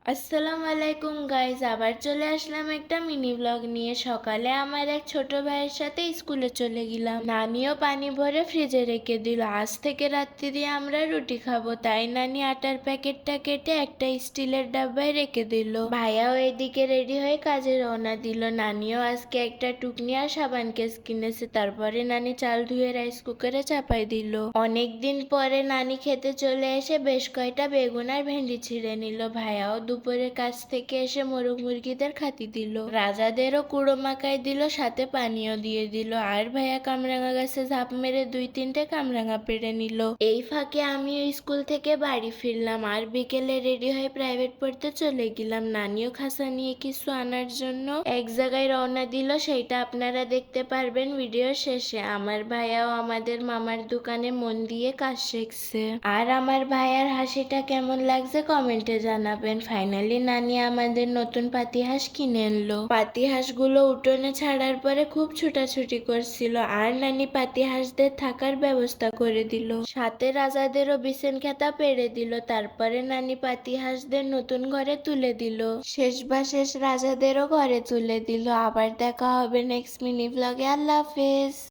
আসসালামু আলাইকুম গাইজ, আবার চলে আসলাম একটা মিনি ব্লগ নিয়ে। সকালে আমার এক ছোট ভাইয়ের সাথে স্কুলে চলে গেলাম। নানিও পানি ভরে ফ্রিজে রেখে দিল। আজ থেকে রাত্রি আমরা রুটি খাবো, তাই নানি আটার প্যাকেটটা কেটে একটা স্টিলের ডাব্বায় রেখে দিল। ভাইয়াও এদিকে রেডি হয়ে কাজে রওনা দিল। নানিও আজকে একটা টুকনি আর সাবান কেস কিনেছে। তারপরে নানি চাল ধুয়ে রাইস কুকারে চাপাই দিল। অনেকদিন পরে নানি খেতে চলে এসে বেশ কয়টা বেগুন আর ভেন্ডি ছিঁড়ে নিল। ভাইয়াও দুপুরের কাছ থেকে এসে মোরগ মুরগিদের খাতি দিল। রাজাদেরও কুড়ো মাকাই দিল, সাথে পানিও দিয়ে দিল। আর ভাইয়া কামরাঙা গাছে ঝাঁপ মেরে 2-3টে কামরাঙা পেড়ে নিল। এই ফাঁকে আমিও স্কুল থেকে বাড়ি ফিরলাম আর বিকেলে রেডি হয়ে প্রাইভেট পড়তে চলে গেলাম। নানিও খাসা নিয়ে কিছু আনার জন্য এক জায়গায় রওনা দিল, সেইটা আপনারা দেখতে পারবেন ভিডিওর শেষে। আমার ভাইয়াও আমাদের মামার দোকানে মন দিয়ে কাজ শিখছে। আর আমার ভাইয়ার হাসিটা কেমন লাগছে কমেন্টে জানাবেন। ফাইনালি নানি আমাদের নতুন পাতিহাঁস কিনে আনলো। পাতিহাঁসগুলো উঠোনে ছাড়ার পরে খুব ছুটাছুটি করছিল, আর নানি পাতিহাঁসদের থাকার ব্যবস্থা করে দিল, সাথে রাজাদেরও বিছান খেতা পেড়ে দিল। তারপরে নানি পাতিহাঁসদের নতুন ঘরে তুলে দিল। শেষ রাজাদেরও ঘরে তুলে দিল। আবার দেখা হবে নেক্সট মিনি ব্লগে। আল্লাহ হাফেজ।